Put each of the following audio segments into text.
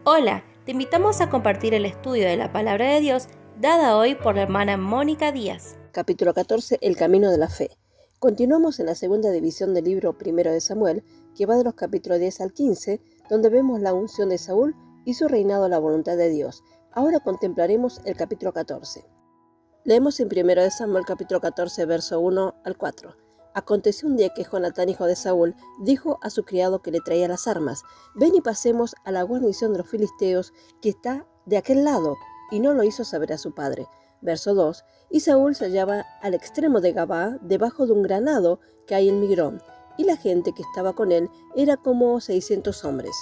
Hola, te invitamos a compartir el estudio de la Palabra de Dios dada hoy por la hermana Mónica Díaz. Capítulo 14, El camino de la fe. Continuamos en la segunda división del libro primero de Samuel, que va de los capítulos 10 al 15, donde vemos la unción de Saúl y su reinado a la voluntad de Dios. Ahora contemplaremos el capítulo 14. Leemos en primero de Samuel capítulo 14, verso 1 al 4. Aconteció un día que Jonatán, hijo de Saúl, dijo a su criado que le traía las armas: «Ven y pasemos a la guarnición de los filisteos que está de aquel lado», y no lo hizo saber a su padre. Verso 2. Y Saúl se hallaba al extremo de Gabaa, debajo de un granado que hay en Migrón, y la gente que estaba con él era como 600 hombres.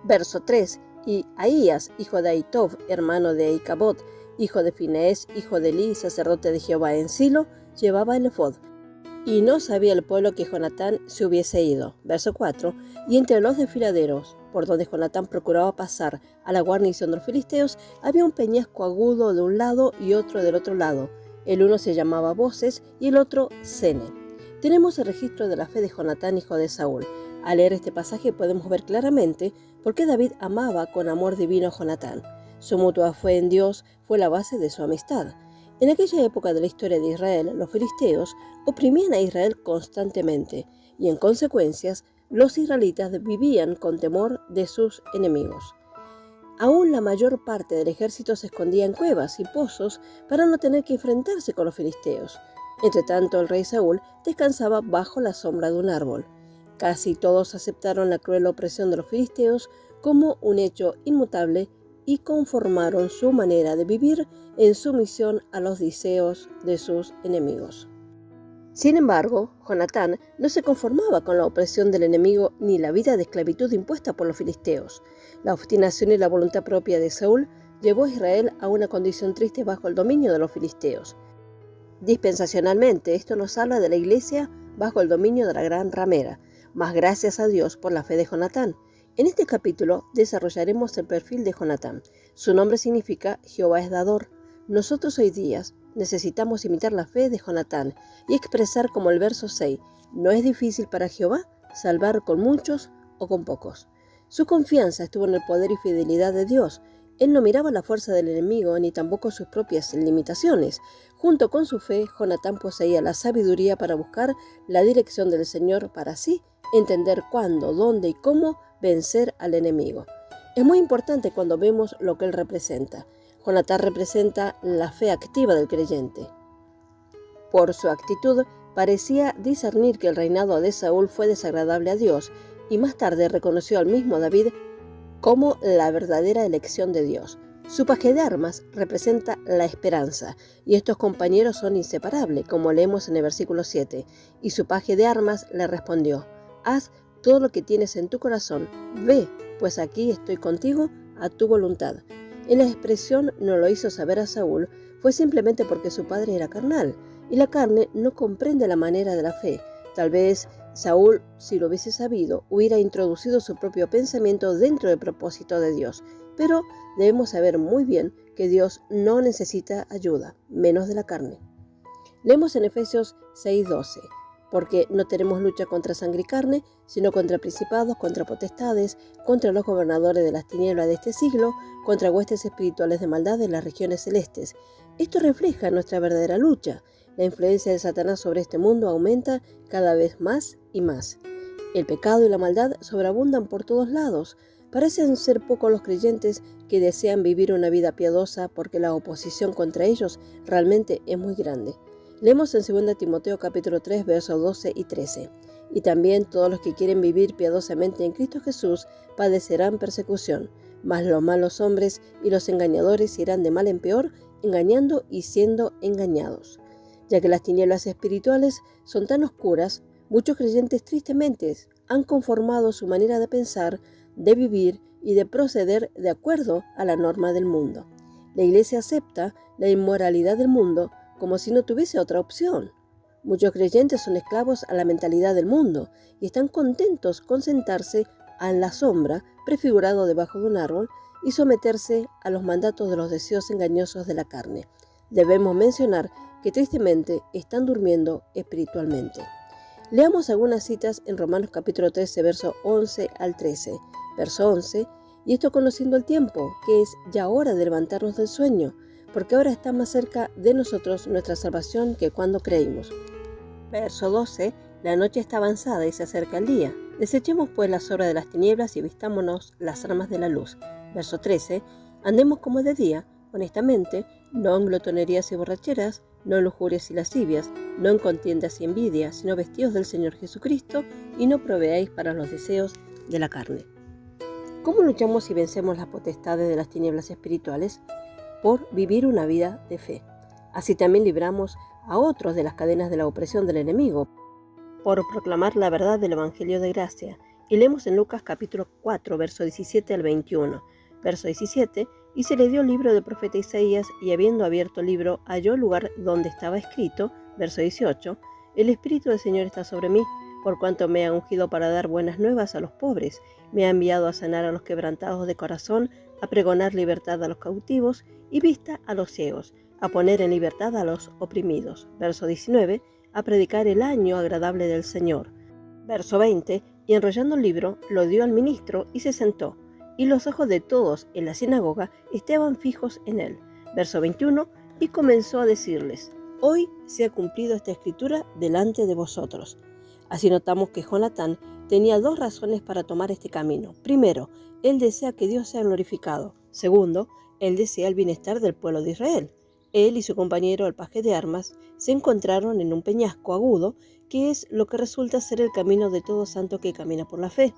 Verso 3. Y Ahías, hijo de Ahitob, hermano de Icabod, hijo de Finees, hijo de Elí, sacerdote de Jehová en Silo, llevaba el efod. Y no sabía el pueblo que Jonatán se hubiese ido. Verso 4. Y entre los desfiladeros, por donde Jonatán procuraba pasar a la guarnición de los filisteos, había un peñasco agudo de un lado y otro del otro lado. El uno se llamaba Boses y el otro Sene. Tenemos el registro de la fe de Jonatán, hijo de Saúl. Al leer este pasaje podemos ver claramente por qué David amaba con amor divino a Jonatán. Su mutua fe en Dios fue la base de su amistad. En aquella época de la historia de Israel, los filisteos oprimían a Israel constantemente y en consecuencias los israelitas vivían con temor de sus enemigos. Aún la mayor parte del ejército se escondía en cuevas y pozos para no tener que enfrentarse con los filisteos. Entretanto, el rey Saúl descansaba bajo la sombra de un árbol. Casi todos aceptaron la cruel opresión de los filisteos como un hecho inmutable y conformaron su manera de vivir en sumisión a los deseos de sus enemigos. Sin embargo, Jonatán no se conformaba con la opresión del enemigo ni la vida de esclavitud impuesta por los filisteos. La obstinación y la voluntad propia de Saúl llevó a Israel a una condición triste bajo el dominio de los filisteos. Dispensacionalmente, esto nos habla de la iglesia bajo el dominio de la gran ramera, mas gracias a Dios por la fe de Jonatán. En este capítulo desarrollaremos el perfil de Jonatán. Su nombre significa Jehová es dador. Nosotros hoy día necesitamos imitar la fe de Jonatán y expresar como el verso 6, no es difícil para Jehová salvar con muchos o con pocos. Su confianza estuvo en el poder y fidelidad de Dios. Él no miraba la fuerza del enemigo ni tampoco sus propias limitaciones. Junto con su fe, Jonatán poseía la sabiduría para buscar la dirección del Señor para sí, entender cuándo, dónde y cómo vencer al enemigo. Es muy importante cuando vemos lo que él representa. Jonatán representa la fe activa del creyente. Por su actitud, parecía discernir que el reinado de Saúl fue desagradable a Dios, y más tarde reconoció al mismo David como la verdadera elección de Dios. Su paje de armas representa la esperanza, y estos compañeros son inseparables, como leemos en el versículo 7. Y su paje de armas le respondió: «Haz todo lo que tienes en tu corazón, ve, pues aquí estoy contigo a tu voluntad». En la expresión «no lo hizo saber a Saúl» fue simplemente porque su padre era carnal, y la carne no comprende la manera de la fe. Tal vez Saúl, si lo hubiese sabido, hubiera introducido su propio pensamiento dentro del propósito de Dios, pero debemos saber muy bien que Dios no necesita ayuda, menos de la carne. Leemos en Efesios 6:12. Porque no tenemos lucha contra sangre y carne, sino contra principados, contra potestades, contra los gobernadores de las tinieblas de este siglo, contra huestes espirituales de maldad en las regiones celestes. Esto refleja nuestra verdadera lucha. La influencia de Satanás sobre este mundo aumenta cada vez más y más. El pecado y la maldad sobreabundan por todos lados. Parecen ser pocos los creyentes que desean vivir una vida piadosa porque la oposición contra ellos realmente es muy grande. Leemos en 2 Timoteo capítulo 3, versos 12 y 13. Y también todos los que quieren vivir piadosamente en Cristo Jesús padecerán persecución, mas los malos hombres y los engañadores irán de mal en peor, engañando y siendo engañados. Ya que las tinieblas espirituales son tan oscuras, muchos creyentes tristemente han conformado su manera de pensar, de vivir y de proceder de acuerdo a la norma del mundo. La Iglesia acepta la inmoralidad del mundo como si no tuviese otra opción. Muchos creyentes son esclavos a la mentalidad del mundo y están contentos con sentarse en la sombra, prefigurado debajo de un árbol, y someterse a los mandatos de los deseos engañosos de la carne. Debemos mencionar que tristemente están durmiendo espiritualmente. Leamos algunas citas en Romanos capítulo 13, verso 11 al 13. Verso 11: y esto conociendo el tiempo, que es ya hora de levantarnos del sueño, porque ahora está más cerca de nosotros nuestra salvación que cuando creímos. Verso 12. La noche está avanzada y se acerca el día. Desechemos pues las obras de las tinieblas y vistámonos las armas de la luz. Verso 13. Andemos como de día, honestamente, no en glotonerías y borracheras, no en lujurias y lascivias, no en contiendas y envidias, sino vestidos del Señor Jesucristo, y no proveáis para los deseos de la carne. ¿Cómo luchamos y vencemos las potestades de las tinieblas espirituales? Por vivir una vida de fe. Así también libramos a otros de las cadenas de la opresión del enemigo, por proclamar la verdad del Evangelio de gracia. Y leemos en Lucas capítulo 4, verso 17 al 21. Verso 17, y se le dio el libro del profeta Isaías, y habiendo abierto el libro, halló el lugar donde estaba escrito. Verso 18, el Espíritu del Señor está sobre mí, por cuanto me ha ungido para dar buenas nuevas a los pobres, me ha enviado a sanar a los quebrantados de corazón, a pregonar libertad a los cautivos y vista a los ciegos, a poner en libertad a los oprimidos. Verso 19, a predicar el año agradable del Señor. Verso 20, y enrollando el libro, lo dio al ministro y se sentó, y los ojos de todos en la sinagoga estaban fijos en él. Verso 21, y comenzó a decirles: hoy se ha cumplido esta escritura delante de vosotros. Así notamos que Jonatán tenía dos razones para tomar este camino. Primero, él desea que Dios sea glorificado. Segundo, él desea el bienestar del pueblo de Israel. Él y su compañero, el paje de armas, se encontraron en un peñasco agudo, que es lo que resulta ser el camino de todo santo que camina por la fe.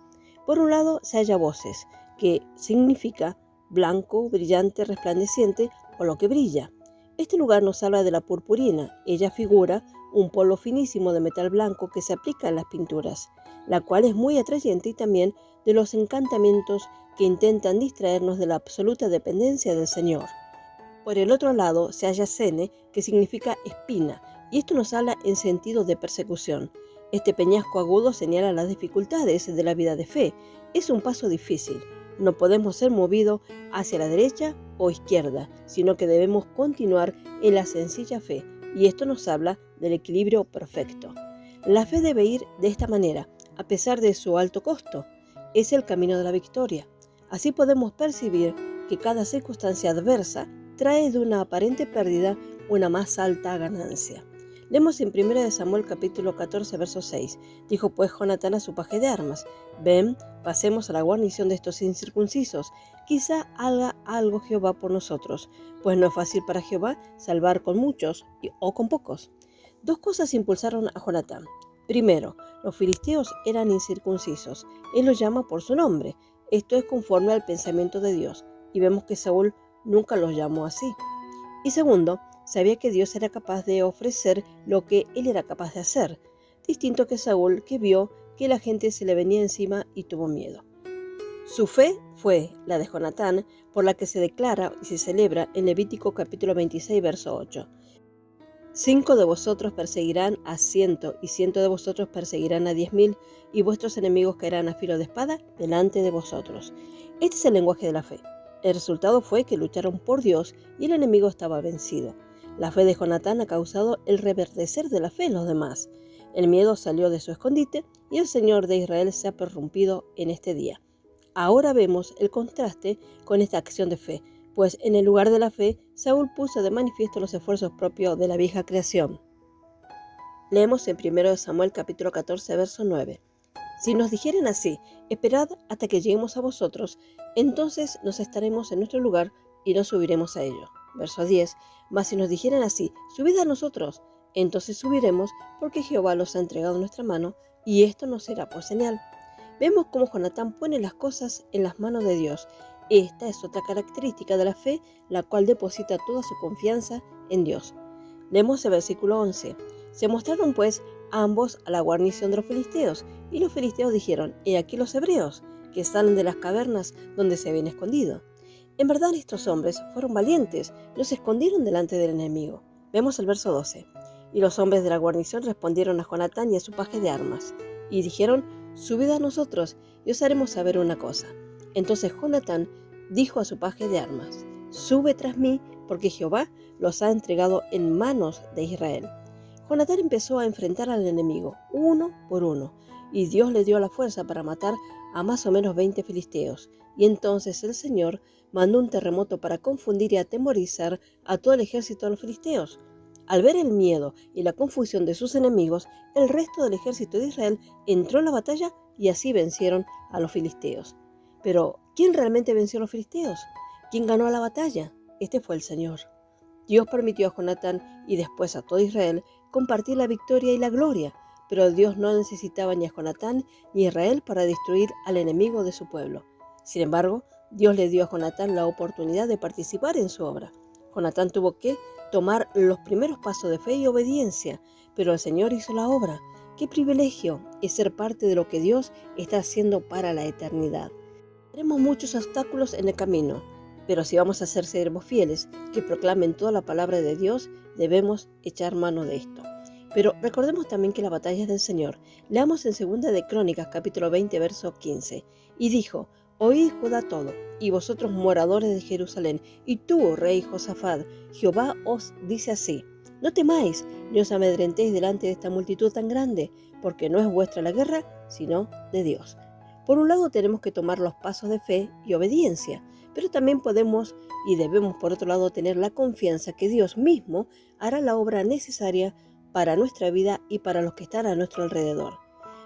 Por un lado se halla voces, que significa blanco, brillante, resplandeciente, o lo que brilla. Este lugar nos habla de la purpurina. Ella figura un polvo finísimo de metal blanco que se aplica en las pinturas, la cual es muy atrayente, y también de los encantamientos que intentan distraernos de la absoluta dependencia del Señor. Por el otro lado se halla sene, que significa espina, y esto nos habla en sentido de persecución. Este peñasco agudo señala las dificultades de la vida de fe. Es un paso difícil. No podemos ser movidos hacia la derecha o izquierda, sino que debemos continuar en la sencilla fe, y esto nos habla del equilibrio perfecto. La fe debe ir de esta manera, a pesar de su alto costo. Es el camino de la victoria. Así podemos percibir que cada circunstancia adversa trae de una aparente pérdida una más alta ganancia. Leemos en 1 Samuel capítulo 14, verso 6. Dijo pues Jonatán a su paje de armas: ven, pasemos a la guarnición de estos incircuncisos, quizá haga algo Jehová por nosotros, pues no es fácil para Jehová salvar con muchos o con pocos. Dos cosas impulsaron a Jonatán. Primero, los filisteos eran incircuncisos. Él los llama por su nombre. Esto es conforme al pensamiento de Dios, y vemos que Saúl nunca los llamó así. Y segundo, sabía que Dios era capaz de ofrecer lo que él era capaz de hacer, distinto que Saúl, que vio que la gente se le venía encima y tuvo miedo. Su fe fue la de Jonatán, por la que se declara y se celebra en Levítico capítulo 26, verso 8. 5 de vosotros perseguirán a 100, y 100 de vosotros perseguirán a 10.000, y vuestros enemigos caerán a filo de espada delante de vosotros. Este es el lenguaje de la fe. El resultado fue que lucharon por Dios y el enemigo estaba vencido. La fe de Jonatán ha causado el reverdecer de la fe en los demás. El miedo salió de su escondite y el Señor de Israel se ha prorrumpido en este día. Ahora vemos el contraste con esta acción de fe, pues en el lugar de la fe, Saúl puso de manifiesto los esfuerzos propios de la vieja creación. Leemos en 1 Samuel capítulo 14, verso 9. Si nos dijeren así: esperad hasta que lleguemos a vosotros, entonces nos estaremos en nuestro lugar y no subiremos a ello. Verso 10. Mas si nos dijeren así: subid a nosotros, entonces subiremos, porque Jehová los ha entregado en nuestra mano, y esto nos será por señal. Vemos cómo Jonatán pone las cosas en las manos de Dios. Esta es otra característica de la fe, la cual deposita toda su confianza en Dios. Leemos el versículo 11. Se mostraron pues ambos a la guarnición de los filisteos, y los filisteos dijeron: he aquí los hebreos, que salen de las cavernas donde se habían escondido. En verdad estos hombres fueron valientes, no se escondieron delante del enemigo. Vemos el verso 12. Y los hombres de la guarnición respondieron a Jonatán y a su paje de armas, y dijeron: subid a nosotros, y os haremos saber una cosa. Entonces Jonatán dijo a su paje de armas: sube tras mí, porque Jehová los ha entregado en manos de Israel. Jonatán empezó a enfrentar al enemigo, uno por uno. y Dios le dio la fuerza para matar a más o menos 20 filisteos. Y entonces el Señor mandó un terremoto para confundir y atemorizar a todo el ejército de los filisteos. Al ver el miedo y la confusión de sus enemigos, el resto del ejército de Israel entró en la batalla y así vencieron a los filisteos. Pero, ¿quién realmente venció a los filisteos? ¿Quién ganó la batalla? Este fue el Señor. Dios permitió a Jonatán y después a todo Israel compartir la victoria y la gloria, pero Dios no necesitaba ni a Jonatán ni a Israel para destruir al enemigo de su pueblo. Sin embargo, Dios le dio a Jonatán la oportunidad de participar en su obra. Jonatán tuvo que tomar los primeros pasos de fe y obediencia, pero el Señor hizo la obra. ¡Qué privilegio es ser parte de lo que Dios está haciendo para la eternidad! Tenemos muchos obstáculos en el camino, pero si vamos a ser siervos fieles que proclamen toda la palabra de Dios, debemos echar mano de esto. Pero recordemos también que la batalla es del Señor. Leamos en 2 de Crónicas, capítulo 20, verso 15. Y dijo: Oíd Judá todo, y vosotros moradores de Jerusalén, y tú, rey Josafat, Jehová os dice así: No temáis, ni os amedrentéis delante de esta multitud tan grande, porque no es vuestra la guerra, sino de Dios. Por un lado tenemos que tomar los pasos de fe y obediencia, pero también podemos y debemos por otro lado tener la confianza que Dios mismo hará la obra necesaria para nuestra vida y para los que están a nuestro alrededor.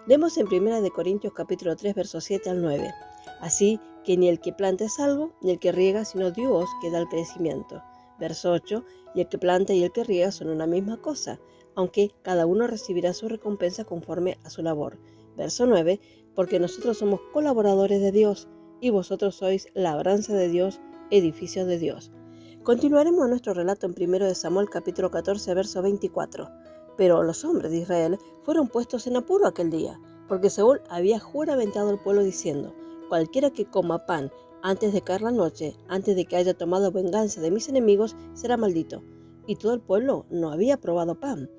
Leemos en 1 de Corintios capítulo 3, versos 7 al 9. Así que ni el que planta es algo, ni el que riega, sino Dios que da el crecimiento. Verso 8. Y el que planta y el que riega son una misma cosa, aunque cada uno recibirá su recompensa conforme a su labor. Verso 9. Porque nosotros somos colaboradores de Dios, y vosotros sois labranza de Dios, edificio de Dios. Continuaremos nuestro relato en 1 de Samuel capítulo 14, verso 24. Pero los hombres de Israel fueron puestos en apuro aquel día, porque Saúl había juramentado al pueblo diciendo: Cualquiera que coma pan antes de caer la noche, antes de que haya tomado venganza de mis enemigos, será maldito. Y todo el pueblo no había probado pan.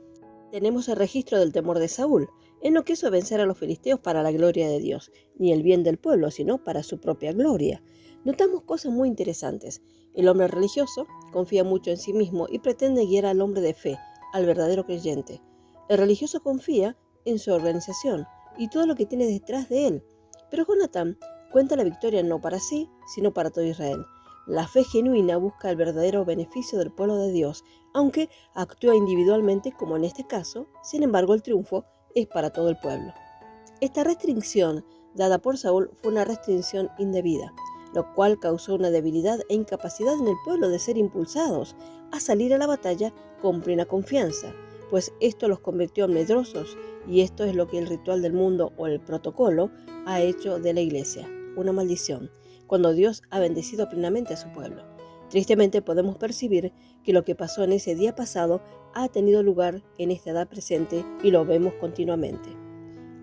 Tenemos el registro del temor de Saúl. Él no quiso vencer a los filisteos para la gloria de Dios, ni el bien del pueblo, sino para su propia gloria. Notamos cosas muy interesantes. El hombre religioso confía mucho en sí mismo y pretende guiar al hombre de fe, al verdadero creyente. El religioso confía en su organización y todo lo que tiene detrás de él. Pero Jonatán cuenta la victoria no para sí, sino para todo Israel. La fe genuina busca el verdadero beneficio del pueblo de Dios, aunque actúa individualmente como en este caso. Sin embargo, el triunfo es para todo el pueblo. Esta restricción dada por Saúl fue una restricción indebida, lo cual causó una debilidad e incapacidad en el pueblo de ser impulsados a salir a la batalla con plena confianza, pues esto los convirtió en medrosos, y esto es lo que el ritual del mundo o el protocolo ha hecho de la iglesia, una maldición, cuando Dios ha bendecido plenamente a su pueblo. Tristemente podemos percibir que lo que pasó en ese día pasado ha tenido lugar en esta edad presente y lo vemos continuamente.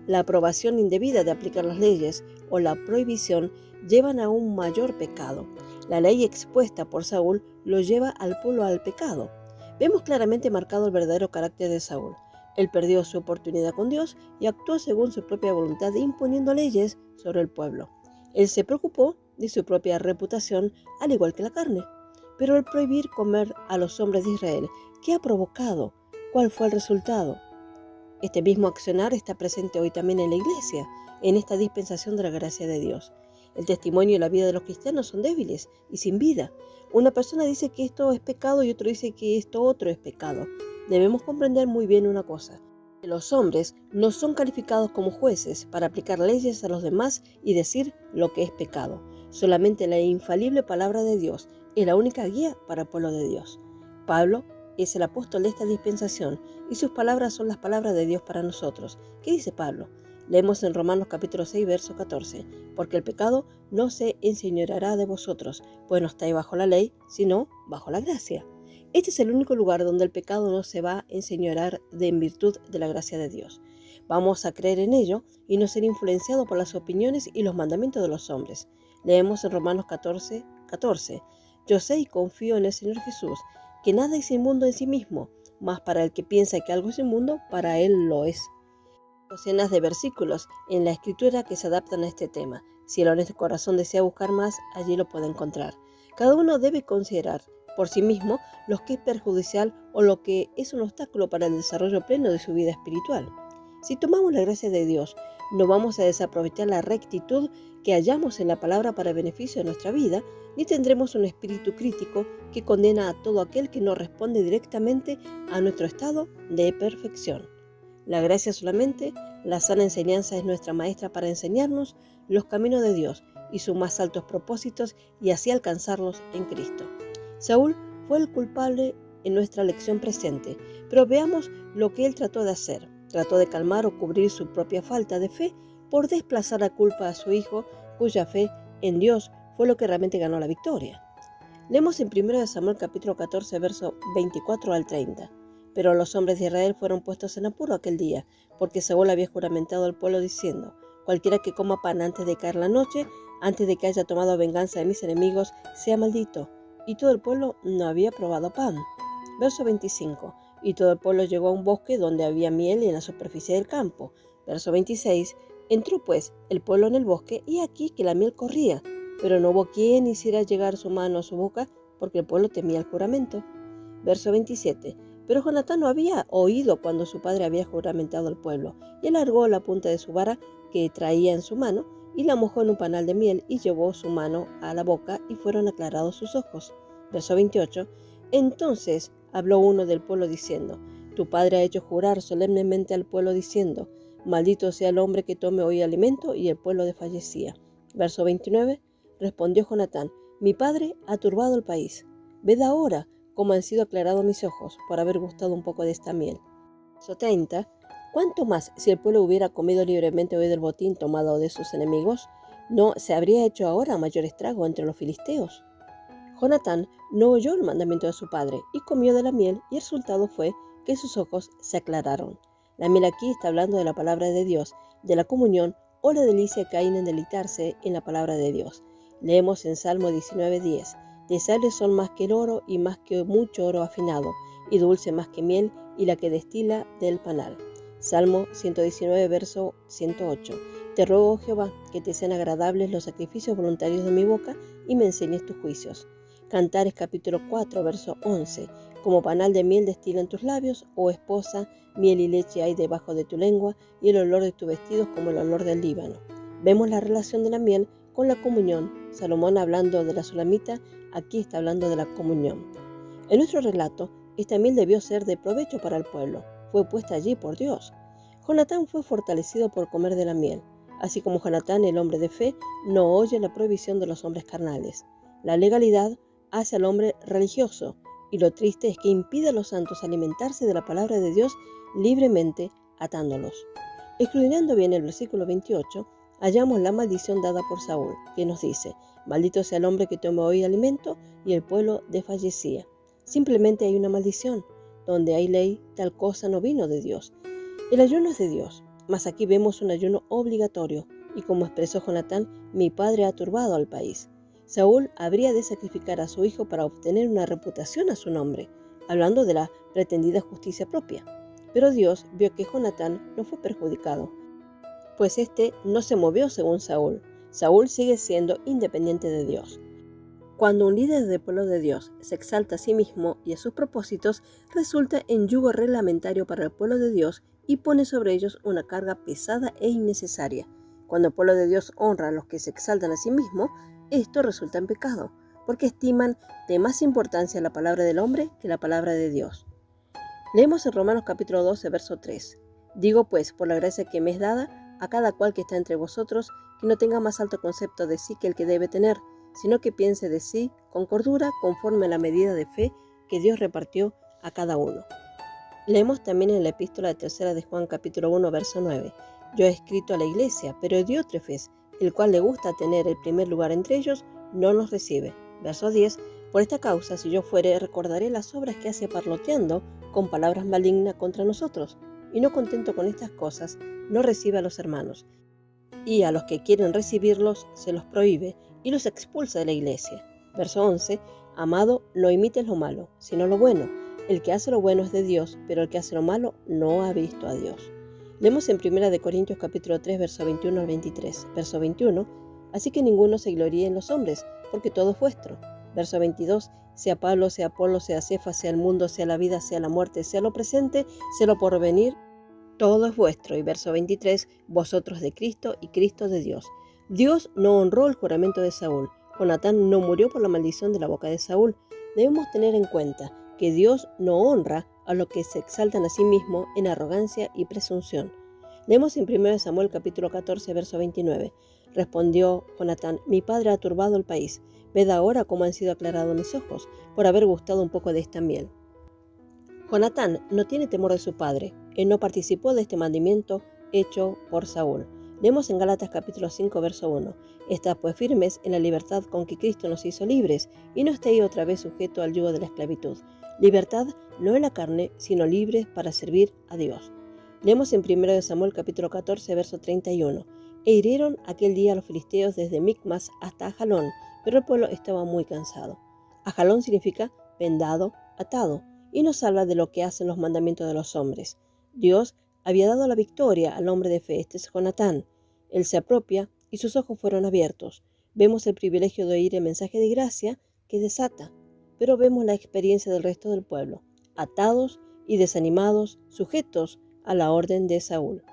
La aprobación indebida de aplicar las leyes o la prohibición llevan a un mayor pecado. La ley expuesta por Saúl lo lleva al pueblo al pecado. Vemos claramente marcado el verdadero carácter de Saúl. Él perdió su oportunidad con Dios y actuó según su propia voluntad, imponiendo leyes sobre el pueblo. Él se preocupó de su propia reputación, al igual que la carne. Pero el prohibir comer a los hombres de Israel, ¿qué ha provocado? ¿Cuál fue el resultado? Este mismo accionar está presente hoy también en la iglesia, en esta dispensación de la gracia de Dios. El testimonio y la vida de los cristianos son débiles y sin vida. Una persona dice que esto es pecado y otro dice que esto otro es pecado. Debemos comprender muy bien una cosa: que los hombres no son calificados como jueces para aplicar leyes a los demás y decir lo que es pecado. Solamente la infalible palabra de Dios es la única guía para el pueblo de Dios. Pablo es el apóstol de esta dispensación y sus palabras son las palabras de Dios para nosotros. ¿Qué dice Pablo? Leemos en Romanos capítulo 6, verso 14. Porque el pecado no se enseñoreará de vosotros, pues no estáis bajo la ley, sino bajo la gracia. Este es el único lugar donde el pecado no se va a enseñorear en virtud de la gracia de Dios. Vamos a creer en ello y no ser influenciados por las opiniones y los mandamientos de los hombres. Leemos en Romanos 14, 14. Yo sé y confío en el Señor Jesús, que nada es inmundo en sí mismo, mas para el que piensa que algo es inmundo, para él lo es. Docenas de versículos en la Escritura que se adaptan a este tema. Si el honesto corazón desea buscar más, allí lo puede encontrar. Cada uno debe considerar por sí mismo lo que es perjudicial o lo que es un obstáculo para el desarrollo pleno de su vida espiritual. Si tomamos la gracia de Dios, no vamos a desaprovechar la rectitud que hallamos en la palabra para beneficio de nuestra vida, ni tendremos un espíritu crítico que condena a todo aquel que no responde directamente a nuestro estado de perfección. La gracia solamente, la sana enseñanza es nuestra maestra para enseñarnos los caminos de Dios y sus más altos propósitos y así alcanzarlos en Cristo. Saúl fue el culpable en nuestra lección presente, pero veamos lo que él trató de hacer. Trató de calmar o cubrir su propia falta de fe por desplazar la culpa a su hijo, cuya fe en Dios fue lo que realmente ganó la victoria. Leemos en 1 Samuel capítulo 14, verso 24 al 30. Pero los hombres de Israel fueron puestos en apuro aquel día, porque Saúl había juramentado al pueblo diciendo: cualquiera que coma pan antes de caer la noche, antes de que haya tomado venganza de mis enemigos, sea maldito. Y todo el pueblo no había probado pan. Verso 25. Y todo el pueblo llegó a un bosque donde había miel en la superficie del campo. Verso 26. Entró pues el pueblo en el bosque, y aquí que la miel corría, pero no hubo quien hiciera llegar su mano a su boca, porque el pueblo temía el juramento. Verso 27. Pero Jonatán no había oído cuando su padre había juramentado al pueblo, y alargó la punta de su vara que traía en su mano, y la mojó en un panal de miel, y llevó su mano a la boca, y fueron aclarados sus ojos. Verso 28. Entonces habló uno del pueblo diciendo: tu padre ha hecho jurar solemnemente al pueblo diciendo: maldito sea el hombre que tome hoy alimento, y el pueblo desfallecía. Verso 29. Respondió Jonatán: mi padre ha turbado el país. Ved ahora cómo han sido aclarados mis ojos por haber gustado un poco de esta miel. Verso 30. ¿Cuánto más si el pueblo hubiera comido libremente hoy del botín tomado de sus enemigos? ¿No se habría hecho ahora mayor estrago entre los filisteos? Jonatán no oyó el mandamiento de su padre y comió de la miel, y el resultado fue que sus ojos se aclararon. La miel aquí está hablando de la palabra de Dios, de la comunión o la delicia que hay en deleitarse en la palabra de Dios. Leemos en Salmo 19:10: deseables son más que el oro y más que mucho oro afinado, y dulce más que miel y la que destila del panal. Salmo 119, verso 108. Te ruego, Jehová, que te sean agradables los sacrificios voluntarios de mi boca y me enseñes tus juicios. Cantares capítulo 4, verso 11. Como panal de miel destilan tus labios, oh esposa, miel y leche hay debajo de tu lengua, y el olor de tus vestidos como el olor del Líbano. Vemos la relación de la miel con la comunión. Salomón, hablando de la sulamita, aquí está hablando de la comunión. En nuestro relato, esta miel debió ser de provecho para el pueblo. Fue puesta allí por Dios. Jonatán fue fortalecido por comer de la miel. Así como Jonatán, el hombre de fe, no oye la prohibición de los hombres carnales. La legalidad hace al hombre religioso, y lo triste es que impide a los santos alimentarse de la palabra de Dios libremente, atándolos. Escudriñando bien el versículo 28, hallamos la maldición dada por Saúl, que nos dice: maldito sea el hombre que tome hoy alimento, y el pueblo desfallecía. Simplemente hay una maldición. Donde hay ley, tal cosa no vino de Dios. El ayuno es de Dios, mas aquí vemos un ayuno obligatorio, y como expresó Jonatán, mi padre ha turbado al país. Saúl habría de sacrificar a su hijo para obtener una reputación a su nombre, hablando de la pretendida justicia propia. Pero Dios vio que Jonatán no fue perjudicado, pues éste no se movió según Saúl. Saúl sigue siendo independiente de Dios. Cuando un líder del pueblo de Dios se exalta a sí mismo y a sus propósitos, resulta en yugo reglamentario para el pueblo de Dios y pone sobre ellos una carga pesada e innecesaria. Cuando el pueblo de Dios honra a los que se exaltan a sí mismo, esto resulta en pecado, porque estiman de más importancia la palabra del hombre que la palabra de Dios. Leemos en Romanos capítulo 12, verso 3. Digo pues, por la gracia que me es dada, a cada cual que está entre vosotros, que no tenga más alto concepto de sí que el que debe tener, sino que piense de sí con cordura, conforme a la medida de fe que Dios repartió a cada uno. Leemos también en la epístola tercera de Juan capítulo 1, verso 9. Yo he escrito a la iglesia, pero Diótrefes, el cual le gusta tener el primer lugar entre ellos, no nos recibe. Verso 10. Por esta causa, si yo fuere, recordaré las obras que hace parloteando con palabras malignas contra nosotros, y no contento con estas cosas, no recibe a los hermanos, y a los que quieren recibirlos se los prohíbe y los expulsa de la iglesia. Verso 11. Amado, no imites lo malo, sino lo bueno. El que hace lo bueno es de Dios, pero el que hace lo malo no ha visto a Dios. Leemos en 1 Corintios capítulo 3, verso 21 al 23. Verso 21. Así que ninguno se gloríe en los hombres, porque todo es vuestro. Verso 22. Sea Pablo, sea Apolo, sea Cefas, sea el mundo, sea la vida, sea la muerte, sea lo presente, sea lo porvenir, Todo es vuestro. Y verso 23, vosotros de Cristo y Cristo de Dios. Dios no honró el juramento de Saúl. Jonatán no murió por la maldición de la boca de Saúl. Debemos tener en cuenta que Dios no honra a los que se exaltan a sí mismos en arrogancia y presunción. Leemos en 1 Samuel capítulo 14, verso 29. Respondió Jonatán: mi padre ha turbado el país. Ved ahora cómo han sido aclarados mis ojos, por haber gustado un poco de esta miel. Jonatán no tiene temor de su padre. Él no participó de este mandamiento hecho por Saúl. Leemos en Gálatas capítulo 5, verso 1. Estad pues firmes en la libertad con que Cristo nos hizo libres, y no estéis otra vez sujetos al yugo de la esclavitud. Libertad no en la carne, sino libres para servir a Dios. Leemos en 1 Samuel capítulo 14, verso 31. E hirieron aquel día a los filisteos desde Micmas hasta Ajalón, pero el pueblo estaba muy cansado. Ajalón significa vendado, atado, y nos habla de lo que hacen los mandamientos de los hombres. Dios había dado la victoria al hombre de fe, este es Jonatán. Él se apropia y sus ojos fueron abiertos. Vemos el privilegio de oír el mensaje de gracia que desata, pero vemos la experiencia del resto del pueblo, atados y desanimados, sujetos a la orden de Saúl.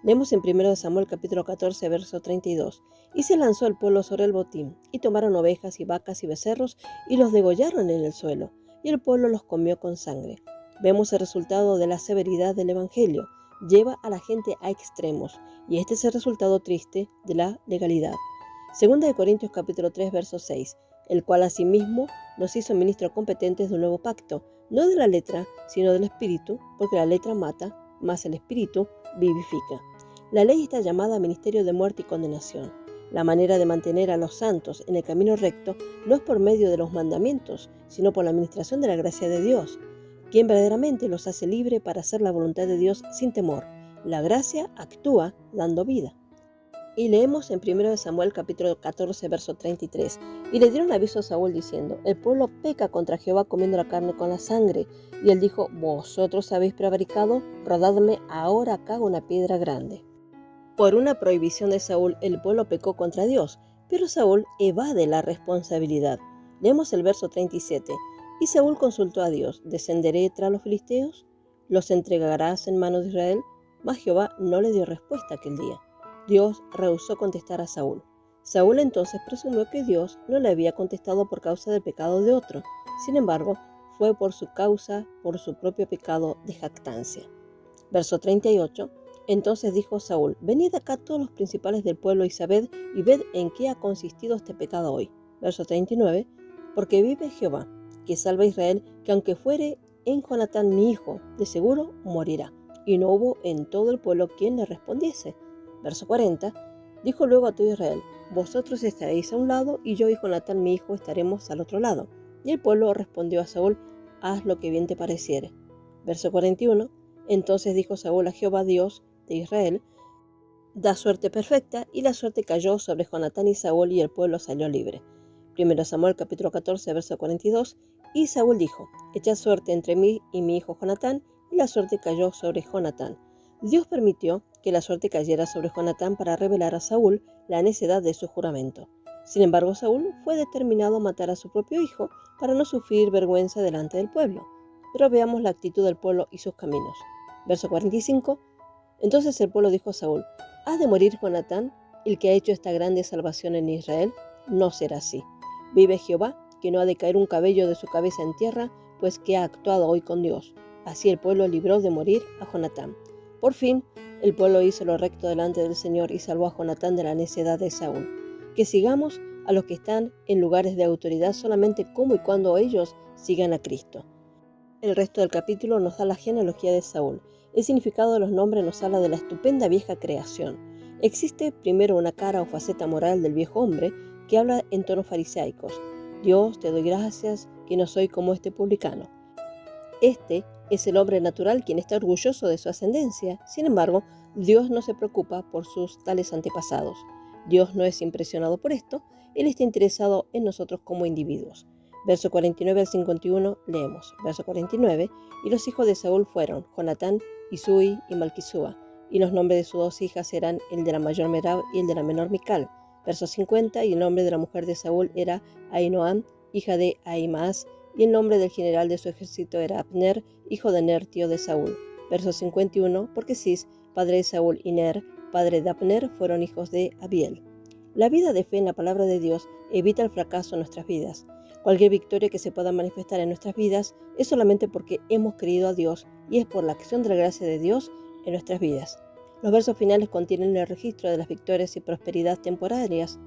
Leemos en 1 Samuel capítulo 14, verso 32. Y se lanzó el pueblo sobre el botín, y tomaron ovejas y vacas y becerros, y los degollaron en el suelo, y el pueblo los comió con sangre. Vemos el resultado de la severidad del Evangelio. Lleva a la gente a extremos, y este es el resultado triste de la legalidad. Segunda de Corintios capítulo 3, verso 6, el cual asimismo nos hizo ministros competentes de un nuevo pacto, no de la letra, sino del Espíritu, porque la letra mata, mas el Espíritu vivifica. La ley está llamada ministerio de muerte y condenación. La manera de mantener a los santos en el camino recto no es por medio de los mandamientos, sino por la administración de la gracia de Dios, quien verdaderamente los hace libres para hacer la voluntad de Dios sin temor. La gracia actúa dando vida. Y leemos en 1 Samuel capítulo 14, verso 33. Y le dieron aviso a Saúl diciendo: el pueblo peca contra Jehová comiendo la carne con la sangre. Y él dijo: vosotros habéis prevaricado, rodadme ahora acá una piedra grande. Por una prohibición de Saúl, el pueblo pecó contra Dios, pero Saúl evade la responsabilidad. Leemos el verso 37. Y Saúl consultó a Dios: ¿descenderé tras los filisteos? ¿Los entregarás en manos de Israel? Mas Jehová no le dio respuesta aquel día. Dios rehusó contestar a Saúl. Saúl entonces presumió que Dios no le había contestado por causa del pecado de otro. Sin embargo, fue por su causa, por su propio pecado de jactancia. Verso 38. Entonces dijo Saúl: venid acá todos los principales del pueblo y sabed y ved en qué ha consistido este pecado hoy. Verso 39. Porque vive Jehová, que salva a Israel, que aunque fuere en Jonatán mi hijo, de seguro morirá. Y no hubo en todo el pueblo quien le respondiese. Verso 40. Dijo luego a todo Israel: vosotros estaréis a un lado, y yo y Jonatán mi hijo estaremos al otro lado. Y el pueblo respondió a Saúl: haz lo que bien te pareciere. Verso 41. Entonces dijo Saúl a Jehová Dios de Israel: da suerte perfecta, y la suerte cayó sobre Jonatán y Saúl, y el pueblo salió libre. 1 Samuel capítulo 14, verso 42. Y Saúl dijo: echad suerte entre mí y mi hijo Jonatán, y la suerte cayó sobre Jonatán. Dios permitió que la suerte cayera sobre Jonatán para revelar a Saúl la necedad de su juramento. Sin embargo, Saúl fue determinado a matar a su propio hijo para no sufrir vergüenza delante del pueblo. Pero veamos la actitud del pueblo y sus caminos. Verso 45. Entonces el pueblo dijo a Saúl: ¿ha de morir Jonatán, el que ha hecho esta grande salvación en Israel? No será así. Vive Jehová, que no ha de caer un cabello de su cabeza en tierra, pues que ha actuado hoy con Dios. Así el pueblo libró de morir a Jonatán. Por fin, el pueblo hizo lo recto delante del Señor y salvó a Jonatán de la necedad de Saúl. Que sigamos a los que están en lugares de autoridad solamente como y cuando ellos sigan a Cristo. El resto del capítulo nos da la genealogía de Saúl. El significado de los nombres nos habla de la estupenda vieja creación. Existe primero una cara o faceta moral del viejo hombre que habla en tonos fariseicos. Dios, te doy gracias que no soy como este publicano. Este es el hombre natural quien está orgulloso de su ascendencia. Sin embargo, Dios no se preocupa por sus tales antepasados. Dios no es impresionado por esto. Él está interesado en nosotros como individuos. Verso 49 al 51 leemos. Verso 49. Y los hijos de Saúl fueron Jonatán, Isui y Malquisúa. Y los nombres de sus dos hijas eran el de la mayor Merab y el de la menor Mical. Verso 50. Y el nombre de la mujer de Saúl era Ahinoam, hija de Ahimaas. Y el nombre del general de su ejército era Abner, hijo de Ner, tío de Saúl. Verso 51, porque Cis, padre de Saúl, y Ner, padre de Abner, fueron hijos de Abiel. La vida de fe en la palabra de Dios evita el fracaso en nuestras vidas. Cualquier victoria que se pueda manifestar en nuestras vidas es solamente porque hemos creído a Dios y es por la acción de la gracia de Dios en nuestras vidas. Los versos finales contienen el registro de las victorias y prosperidad temporarias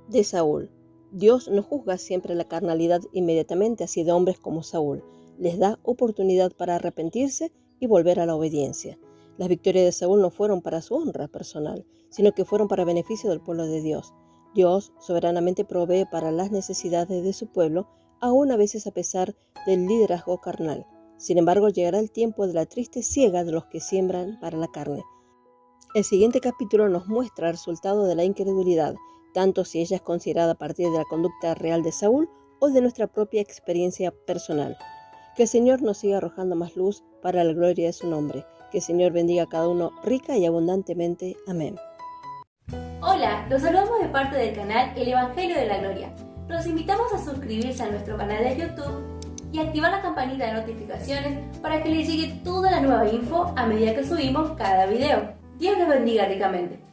de Saúl. Dios no juzga siempre la carnalidad inmediatamente, así de hombres como Saúl. Les da oportunidad para arrepentirse y volver a la obediencia. Las victorias de Saúl no fueron para su honra personal, sino que fueron para beneficio del pueblo de Dios. Dios soberanamente provee para las necesidades de su pueblo, aún a veces a pesar del liderazgo carnal. Sin embargo, llegará el tiempo de la triste siega de los que siembran para la carne. El siguiente capítulo nos muestra el resultado de la incredulidad, tanto si ella es considerada a partir de la conducta real de Saúl o de nuestra propia experiencia personal. Que el Señor nos siga arrojando más luz para la gloria de su nombre. Que el Señor bendiga a cada uno rica y abundantemente. Amén. Hola, los saludamos de parte del canal El Evangelio de la Gloria. Los invitamos a suscribirse a nuestro canal de YouTube y activar la campanita de notificaciones para que les llegue toda la nueva info a medida que subimos cada video. Dios les bendiga ricamente.